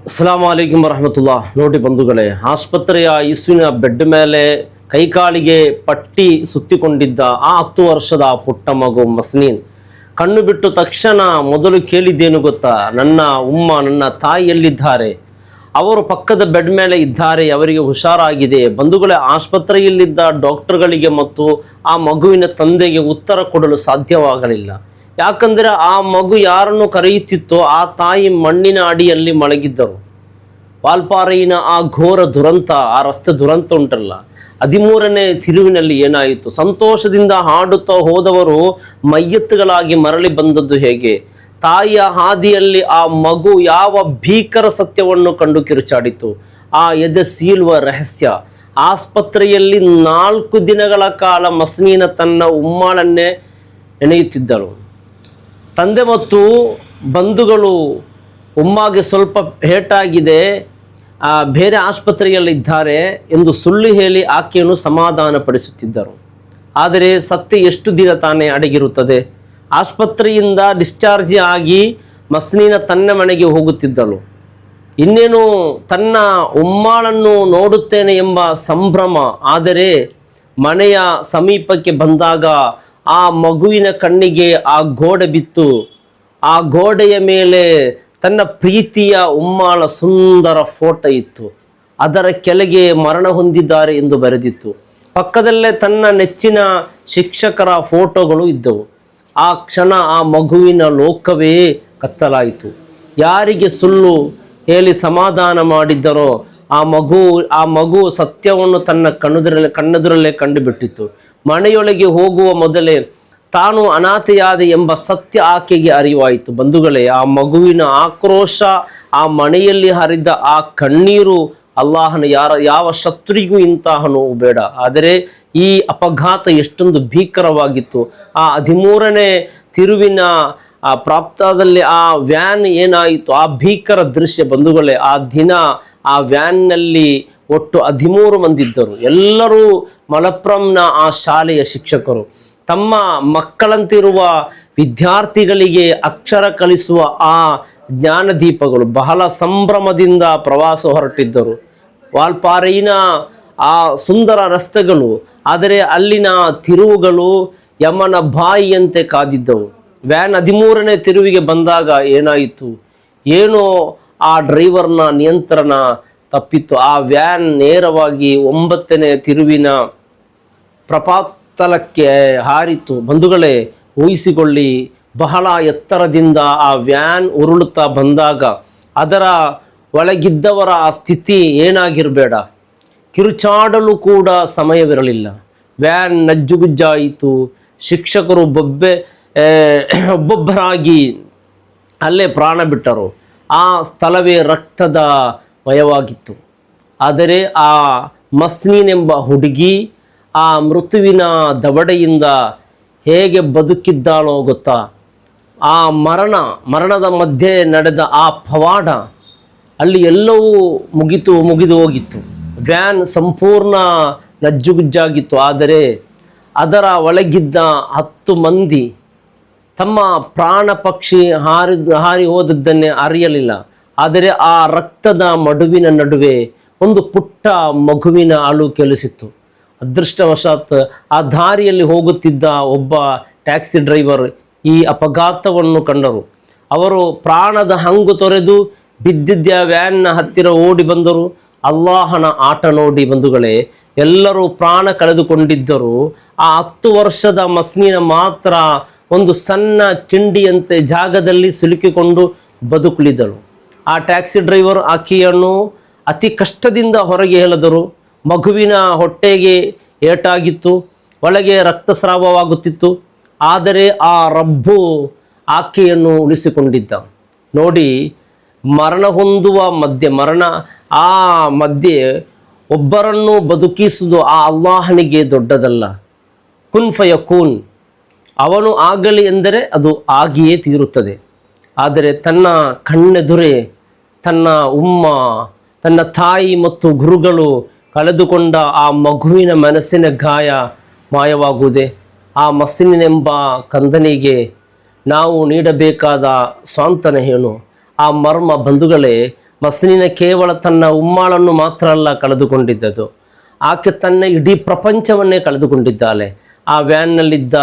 ಅಸ್ಸಲಾಮು ಅಲೈಕುಂ ವರಹಮತುಲ್ಲಾ. ನೋಡಿ ಬಂಧುಗಳೇ, ಆಸ್ಪತ್ರೆಯ ಇಸುವಿನ ಬೆಡ್ ಮೇಲೆ ಕೈಕಾಲಿಗೆ ಪಟ್ಟಿ ಸುತ್ತಿಕೊಂಡಿದ್ದ ಆ 10 ವರ್ಷದ ಪುಟ್ಟ ಮಗು ಮಸ್ನೀನ್ ಕಣ್ಣು ಬಿಟ್ಟು ತಕ್ಷಣ ಮೊದಲು ಕೇಳಿದ್ದೇನು ಗೊತ್ತಾ? ನನ್ನ ತಾಯಿ ಎಲ್ಲಿದ್ದಾರೆ? ಅವರು ಪಕ್ಕದ ಬೆಡ್ ಮೇಲೆ ಇದ್ದಾರೆ, ಅವರಿಗೆ ಹುಷಾರಾಗಿದೆ. ಬಂಧುಗಳೇ, ಆಸ್ಪತ್ರೆಯಲ್ಲಿದ್ದ ಡಾಕ್ಟರ್ಗಳಿಗೆ ಮತ್ತು ಆ ಮಗುವಿನ ತಂದೆಗೆ ಉತ್ತರ ಕೊಡಲು ಸಾಧ್ಯವಾಗಲಿಲ್ಲ. ಯಾಕಂದರೆ ಆ ಮಗು ಯಾರನ್ನು ಕರೆಯುತ್ತಿತ್ತೋ ಆ ತಾಯಿ ಮಣ್ಣಿನ ಅಡಿಯಲ್ಲಿ ಮಲಗಿದ್ದರು. ವಾಲ್ಪಾರೆಯಿನ ಆ ಘೋರ ದುರಂತ, ಆ ರಸ್ತೆ ದುರಂತ ಉಂಟಲ್ಲ, 13ನೇ ತಿರುವಿನಲ್ಲಿ ಏನಾಯಿತು? ಸಂತೋಷದಿಂದ ಹಾಡುತ್ತಾ ಹೋದವರು ಮಯ್ಯತ್ತುಗಳಾಗಿ ಮರಳಿ ಬಂದದ್ದು ಹೇಗೆ? ತಾಯಿಯ ಹಾದಿಯಲ್ಲಿ ಆ ಮಗು ಯಾವ ಭೀಕರ ಸತ್ಯವನ್ನು ಕಂಡು ಕಿರುಚಾಡಿತು? ಆ ಎದೆ ಸೀಳುವ ರಹಸ್ಯ. ಆಸ್ಪತ್ರೆಯಲ್ಲಿ 4 ದಿನಗಳ ಕಾಲ ಮಸ್ನೀನ ತನ್ನ ಉಮ್ಮಾಳನ್ನೇ ನೆನೆಯುತ್ತಿದ್ದಳು. ತಂದೆ ಮತ್ತು ಬಂಧುಗಳು ಉಮ್ಮಗೆ ಸ್ವಲ್ಪ ಏಟಾಗಿದೆ, ಬೇರೆ ಆಸ್ಪತ್ರೆಯಲ್ಲಿದ್ದಾರೆ ಎಂದು ಸುಳ್ಳು ಹೇಳಿ ಆಕೆಯನ್ನು ಸಮಾಧಾನಪಡಿಸುತ್ತಿದ್ದರು. ಆದರೆ ಸತ್ಯ ಎಷ್ಟು ದಿನ ತಾನೇ ಅಡಗಿರುತ್ತದೆ? ಆಸ್ಪತ್ರೆಯಿಂದ ಡಿಸ್ಚಾರ್ಜ್ ಆಗಿ ಮಸ್ನೀನ ತನ್ನ ಮನೆಗೆ ಹೋಗುತ್ತಿದ್ದಳು. ಇನ್ನೇನು ತನ್ನ ಉಮ್ಮಾಳನ್ನು ನೋಡುತ್ತೇನೆ ಎಂಬ ಸಂಭ್ರಮ. ಆದರೆ ಮನೆಯ ಸಮೀಪಕ್ಕೆ ಬಂದಾಗ ಆ ಮಗುವಿನ ಕಣ್ಣಿಗೆ ಆ ಗೋಡೆ ಬಿತ್ತು. ಆ ಗೋಡೆಯ ಮೇಲೆ ತನ್ನ ಪ್ರೀತಿಯ ಉಮ್ಮಾಳ ಸುಂದರ ಫೋಟೋ ಇತ್ತು. ಅದರ ಕೆಳಗೆ ಮರಣ ಹೊಂದಿದ್ದಾರೆ ಎಂದು ಬರೆದಿತ್ತು. ಪಕ್ಕದಲ್ಲೇ ತನ್ನ ನೆಚ್ಚಿನ ಶಿಕ್ಷಕರ ಫೋಟೋಗಳು ಇದ್ದವು. ಆ ಕ್ಷಣ ಆ ಮಗುವಿನ ಲೋಕವೇ ಕತ್ತಲಾಯಿತು. ಯಾರಿಗೆ ಸುಳ್ಳು ಹೇಳಿ ಸಮಾಧಾನ ಮಾಡಿದ್ದರೋ ಆ ಮಗು ಸತ್ಯವನ್ನು ತನ್ನ ಕಣ್ಣೆದುರಲ್ಲೇ ಕಂಡುಬಿಟ್ಟಿತ್ತು. ಮನೆಯೊಳಗೆ ಹೋಗುವ ಮೊದಲೇ ತಾನು ಅನಾಥೆಯಾದ ಎಂಬ ಸತ್ಯ ಆಕೆಗೆ ಅರಿವಾಯಿತು. ಬಂಧುಗಳೇ, ಆ ಮಗುವಿನ ಆಕ್ರೋಶ, ಆ ಮನೆಯಲ್ಲಿ ಹರಿದ ಆ ಕಣ್ಣೀರು, ಅಲ್ಲಾಹನ ಯಾವ ಶತ್ರುವಿಗೂ ಇಂತಹ ನೋವು ಬೇಡ. ಆದರೆ ಈ ಅಪಘಾತ ಎಷ್ಟೊಂದು ಭೀಕರವಾಗಿತ್ತು. ಆ 13ನೇ ತಿರುವಿನ ಪ್ರಾಪ್ತದಲ್ಲಿ ಆ ವ್ಯಾನ್ ಏನಾಯಿತು, ಆ ಭೀಕರ ದೃಶ್ಯ. ಬಂಧುಗಳೇ, ಆ ದಿನ ಆ ವ್ಯಾನ್ನಲ್ಲಿ ಒಟ್ಟು 13 ಮಂದಿ ಇದ್ದರು. ಎಲ್ಲರೂ ಮಲಪ್ರಂನ ಆ ಶಾಲೆಯ ಶಿಕ್ಷಕರು. ತಮ್ಮ ಮಕ್ಕಳಂತಿರುವ ವಿದ್ಯಾರ್ಥಿಗಳಿಗೆ ಅಕ್ಷರ ಕಲಿಸುವ ಆ ಜ್ಞಾನದೀಪಗಳು ಬಹಳ ಸಂಭ್ರಮದಿಂದ ಪ್ರವಾಸ ಹೊರಟಿದ್ದರು. ವಾಲ್ಪಾರೆಯಿನ ಆ ಸುಂದರ ರಸ್ತೆಗಳು, ಆದರೆ ಅಲ್ಲಿನ ತಿರುವುಗಳು ಯಮನ ಬಾಯಿಯಂತೆ ಕಾದಿದ್ದವು. ವ್ಯಾನ್ 13ನೇ ತಿರುವಿಗೆ ಬಂದಾಗ ಏನಾಯಿತು ಏನೋ, ಆ ಡ್ರೈವರ್ನ ನಿಯಂತ್ರಣ ತಪ್ಪಿತ್ತು. ಆ ವ್ಯಾನ್ ನೇರವಾಗಿ 9ನೇ ತಿರುವಿನ ಪ್ರಪಾತಲಕ್ಕೆ ಹಾರಿತು. ಬಂಧುಗಳೇ, ಊಹಿಸಿಕೊಳ್ಳಿ, ಬಹಳ ಎತ್ತರದಿಂದ ಆ ವ್ಯಾನ್ ಉರುಳುತ್ತಾ ಬಂದಾಗ ಅದರ ಒಳಗಿದ್ದವರ ಆ ಸ್ಥಿತಿ ಏನಾಗಿರಬೇಡ. ಕಿರುಚಾಡಲು ಕೂಡ ಸಮಯವಿರಲಿಲ್ಲ. ವ್ಯಾನ್ ನಜ್ಜುಗುಜ್ಜಾಯಿತು. ಶಿಕ್ಷಕರು ಒಬ್ಬೊಬ್ಬರಾಗಿ ಅಲ್ಲೇ ಪ್ರಾಣ ಬಿಟ್ಟರು. ಆ ಸ್ಥಳವೇ ರಕ್ತದ ಮಯವಾಗಿತ್ತು. ಆದರೆ ಆ ಮಸ್ನೀನ್ ಎಂಬ ಹುಡುಗಿ ಆ ಮೃತ್ಯುವಿನ ದವಡೆಯಿಂದ ಹೇಗೆ ಬದುಕಿದ್ದಾಳೋ ಗೊತ್ತಾ? ಆ ಮರಣದ ಮಧ್ಯೆ ನಡೆದ ಆ ಪವಾಡ, ಅಲ್ಲಿ ಎಲ್ಲವೂ ಮುಗಿದು ಹೋಗಿತ್ತು. ವ್ಯಾನ್ ಸಂಪೂರ್ಣ ನಜ್ಜುಗುಜ್ಜಾಗಿತ್ತು. ಆದರೆ ಅದರ ಒಳಗಿದ್ದ 10 ಮಂದಿ ತಮ್ಮ ಪ್ರಾಣ ಪಕ್ಷಿ ಹಾರಿ ಹೋದದ್ದನ್ನೇ ಅರಿಯಲಿಲ್ಲ. ಆದರೆ ಆ ರಕ್ತದ ಮಡುವಿನ ನಡುವೆ ಒಂದು ಪುಟ್ಟ ಮಗುವಿನ ಅಳು ಕೇಳಿಸಿತ್ತು. ಅದೃಷ್ಟವಶಾತ್ ಆ ದಾರಿಯಲ್ಲಿ ಹೋಗುತ್ತಿದ್ದ ಒಬ್ಬ ಟ್ಯಾಕ್ಸಿ ಡ್ರೈವರ್ ಈ ಅಪಘಾತವನ್ನು ಕಂಡರು. ಅವರು ಪ್ರಾಣದ ಹಂಗು ತೊರೆದು ಬಿದ್ದಿದ್ದ ವ್ಯಾನ್ನ ಹತ್ತಿರ ಓಡಿ ಬಂದರು. ಅಲ್ಲಾಹನ ಆಟ ನೋಡಿ ಬಂಧುಗಳೇ, ಎಲ್ಲರೂ ಪ್ರಾಣ ಕಳೆದುಕೊಂಡಿದ್ದರು. ಆ 10 ವರ್ಷದ ಮಸ್ನೀನ ಮಾತ್ರ ಒಂದು ಸಣ್ಣ ಕಿಂಡಿಯಂತೆ ಜಾಗದಲ್ಲಿ ಸಿಲುಕಿಕೊಂಡು ಬದುಕುಳಿದಳು. ಆ ಟ್ಯಾಕ್ಸಿ ಡ್ರೈವರ್ ಆಕೆಯನ್ನು ಅತಿ ಕಷ್ಟದಿಂದ ಹೊರಗೆ ಎಳೆದರು. ಮಗುವಿನ ಹೊಟ್ಟೆಗೆ ಏಟಾಗಿತ್ತು, ಒಳಗೆ ರಕ್ತಸ್ರಾವವಾಗುತ್ತಿತ್ತು. ಆದರೆ ಆ ರಬ್ಬು ಆಕೆಯನ್ನು ಉಳಿಸಿಕೊಂಡಿದ್ದ. ನೋಡಿ, ಮರಣ ಹೊಂದುವ ಮಧ್ಯೆ ಒಬ್ಬರನ್ನು ಬದುಕಿಸುವುದು ಆ ಅಲ್ಲಾಹನಿಗೆ ದೊಡ್ಡದಲ್ಲ. ಕುನ್ ಫಯಕೂನ್, ಅವನು ಆಗಲಿ ಎಂದರೆ ಅದು ಆಗಿಯೇ ತೀರುತ್ತದೆ. ಆದರೆ ತನ್ನ ಕಣ್ಣೆದುರೇ ತನ್ನ ತನ್ನ ತಾಯಿ ಮತ್ತು ಗುರುಗಳು ಕಳೆದುಕೊಂಡ ಆ ಮಗುವಿನ ಮನಸ್ಸಿನ ಗಾಯ ಮಾಯವಾಗುವುದೇ? ಆ ಮಸ್ನೀನೆಂಬ ಕಂದನಿಗೆ ನಾವು ನೀಡಬೇಕಾದ ಸ್ವಾಂತನ ಏನು? ಆ ಮರ್ಮ ಬಂಧುಗಳೇ, ಮಸ್ನಿನ ಕೇವಲ ತನ್ನ ಉಮ್ಮಾಳನ್ನು ಮಾತ್ರ ಅಲ್ಲ ಕಳೆದುಕೊಂಡಿದ್ದದು, ಆಕೆ ತನ್ನ ಇಡೀ ಪ್ರಪಂಚವನ್ನೇ ಕಳೆದುಕೊಂಡಿದ್ದಾಳೆ. ಆ ವ್ಯಾನ್ನಲ್ಲಿದ್ದ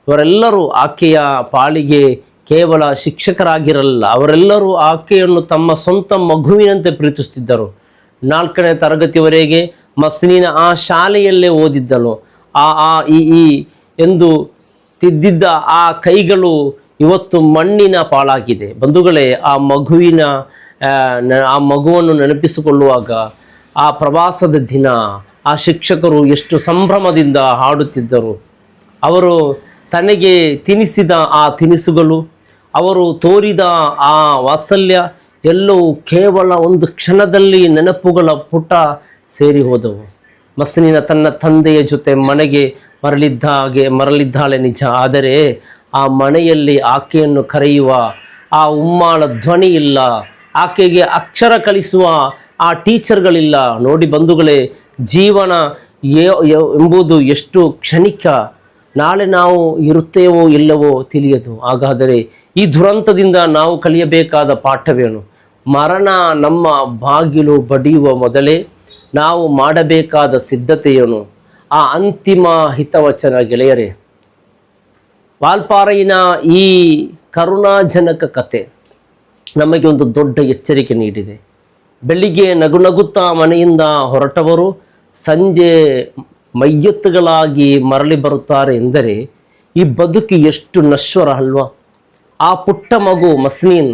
ಅವರೆಲ್ಲರೂ ಆಕೆಯ ಪಾಳಿಗೆ ಕೇವಲ ಶಿಕ್ಷಕರಾಗಿರಲ್ಲ, ಅವರೆಲ್ಲರೂ ಆಕೆಯನ್ನು ತಮ್ಮ ಸ್ವಂತ ಮಗುವಿನಂತೆ ಪ್ರೀತಿಸುತ್ತಿದ್ದರು. 4ನೇ ತರಗತಿವರೆಗೆ ಮಸ್ನಿನ ಆ ಶಾಲೆಯಲ್ಲೇ ಓದಿದ್ದಳು. ಆ ಆ ಈ ಎಂದು ತಿದ್ದಿದ್ದ ಆ ಕೈಗಳು ಇವತ್ತು ಮಣ್ಣಿನ ಪಾಲಾಗಿದೆ. ಬಂಧುಗಳೇ, ಆ ಮಗುವನ್ನು ನೆನಪಿಸಿಕೊಳ್ಳುವಾಗ ಆ ಪ್ರವಾಸದ ದಿನ ಆ ಶಿಕ್ಷಕರು ಎಷ್ಟು ಸಂಭ್ರಮದಿಂದ ಹಾಡುತ್ತಿದ್ದರು. ಅವರು ತನಗೆ ತಿನಿಸಿದ ಆ ತಿನಿಸುಗಳು, ಅವರು ತೋರಿದ ಆ ವಾತ್ಸಲ್ಯ ಎಲ್ಲವೂ ಕೇವಲ ಒಂದು ಕ್ಷಣದಲ್ಲಿ ನೆನಪುಗಳ ಪುಟ ಸೇರಿ ಹೋದವು. ಮಸ್ನಿನ ತನ್ನ ತಂದೆಯ ಜೊತೆ ಮನೆಗೆ ಮರಳಿದ್ದಾಳೆ ನಿಜ, ಆದರೆ ಆ ಮನೆಯಲ್ಲಿ ಆಕೆಯನ್ನು ಕರೆಯುವ ಆ ಉಮ್ಮಾಳ ಧ್ವನಿ ಇಲ್ಲ, ಆಕೆಗೆ ಅಕ್ಷರ ಕಲಿಸುವ ಆ ಟೀಚರ್ಗಳಿಲ್ಲ. ನೋಡಿ ಬಂಧುಗಳೇ, ಜೀವನ ಎಂಬುದು ಎಷ್ಟು ಕ್ಷಣಿಕ, ನಾಳೆ ನಾವು ಇರುತ್ತೇವೋ ಇಲ್ಲವೋ ತಿಳಿಯದು. ಹಾಗಾದರೆ ಈ ದುರಂತದಿಂದ ನಾವು ಕಲಿಯಬೇಕಾದ ಪಾಠವೇನು? ಮರಣ ನಮ್ಮ ಬಾಗಿಲು ಬಡಿಯುವ ಮೊದಲೇ ನಾವು ಮಾಡಬೇಕಾದ ಸಿದ್ಧತೆಯೇನು? ಆ ಅಂತಿಮ ಹಿತವಚನ ಗೆಳೆಯರೇ, ವಾಲ್ಪಾರೈನ ಈ ಕರುಣಾಜನಕ ಕತೆ ನಮಗೆ ಒಂದು ದೊಡ್ಡ ಎಚ್ಚರಿಕೆ ನೀಡಿದೆ. ಬೆಳಿಗ್ಗೆ ನಗುತ್ತಾ ಮನೆಯಿಂದ ಹೊರಟವರು ಸಂಜೆ ಮೈಯತ್ತುಗಳಾಗಿ ಮರಳಿ ಬರುತ್ತಾರೆ ಎಂದರೆ ಈ ಬದುಕು ಎಷ್ಟು ನಶ್ವರ ಅಲ್ವಾ? ಆ ಪುಟ್ಟ ಮಗು ಮಸ್ನೀನ್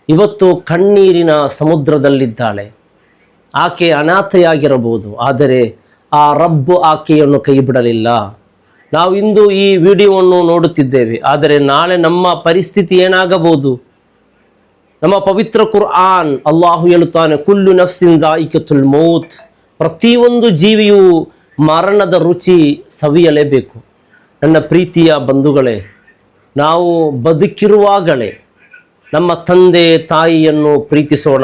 ಇವತ್ತು ಕಣ್ಣೀರಿನ ಸಮುದ್ರದಲ್ಲಿದ್ದಾಳೆ. ಆಕೆ ಅನಾಥೆಯಾಗಿರಬಹುದು, ಆದರೆ ಆ ರಬ್ಬು ಆಕೆಯನ್ನು ಕೈ ಬಿಡಲಿಲ್ಲ. ನಾವು ಇಂದು ಈ ವಿಡಿಯೋವನ್ನು ನೋಡುತ್ತಿದ್ದೇವೆ, ಆದರೆ ನಾಳೆ ನಮ್ಮ ಪರಿಸ್ಥಿತಿ ಏನಾಗಬಹುದು? ನಮ್ಮ ಪವಿತ್ರ ಕುರ್ಆನ್ ಅಲ್ಲಾಹು ಹೇಳುತ್ತಾನೆ, ಕುಲ್ಲು ನಫ್ಸಿನ್ ದಾಯಿಕತುಲ್ ಮೌತ್, ಪ್ರತಿಯೊಂದು ಜೀವಿಯೂ ಮರಣದ ರುಚಿ ಸವಿಯಲೇಬೇಕು. ನನ್ನ ಪ್ರೀತಿಯ ಬಂಧುಗಳೇ, ನಾವು ಬದುಕಿರುವಾಗಲೇ ನಮ್ಮ ತಂದೆ ತಾಯಿಯನ್ನು ಪ್ರೀತಿಸೋಣ,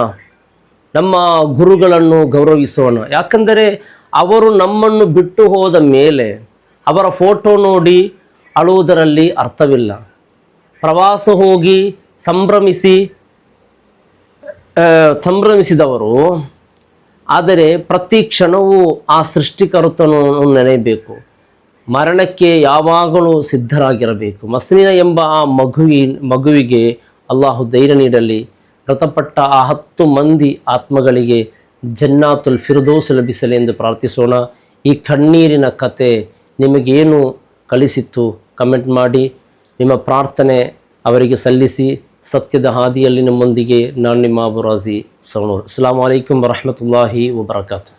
ನಮ್ಮ ಗುರುಗಳನ್ನು ಗೌರವಿಸೋಣ. ಯಾಕಂದರೆ ಅವರು ನಮ್ಮನ್ನು ಬಿಟ್ಟು ಹೋದ ಮೇಲೆ ಅವರ ಫೋಟೋ ನೋಡಿ ಅಳುವುದರಲ್ಲಿ ಅರ್ಥವಿಲ್ಲ. ಪ್ರವಾಸ ಹೋಗಿ ಸಂಭ್ರಮಿಸಿದವರು, ಆದರೆ ಪ್ರತಿ ಕ್ಷಣವೂ ಆ ಸೃಷ್ಟಿಕರ್ತನನ್ನು ನೆನೆಯಬೇಕು. ಮರಣಕ್ಕೆ ಯಾವಾಗಲೂ ಸಿದ್ಧರಾಗಿರಬೇಕು. ಮಸ್ನಿನ ಎಂಬ ಆ ಮಗುವಿಗೆ ಅಲ್ಲಾಹು ಧೈರ್ಯ ನೀಡಲಿ. ಮೃತಪಟ್ಟ ಆ 10 ಮಂದಿ ಆತ್ಮಗಳಿಗೆ ಜನ್ನಾತುಲ್ ಫಿರ್ದೌಸ್ ಲಭಿಸಲಿ ಎಂದು ಪ್ರಾರ್ಥಿಸೋಣ. ಈ ಕಣ್ಣೀರಿನ ಕತೆ ನಿಮಗೇನು ಕಲಿಸಿತ್ತು ಕಮೆಂಟ್ ಮಾಡಿ, ನಿಮ್ಮ ಪ್ರಾರ್ಥನೆ ಅವರಿಗೆ ಸಲ್ಲಿಸಿ. ಸತ್ಯದ ಹಾದಿಯಲ್ಲಿ ನಿಮ್ಮೊಂದಿಗೆ ನಾನು ನಿಮ್ಮ ಅಬು ರಾಜಿ ಸವಣೂರ್. ಅಸ್ಸಲಾಮು ಅಲೈಕುಂ ವರಹಮತುಲ್ಲಾಹಿ ವಬರಕಾತು.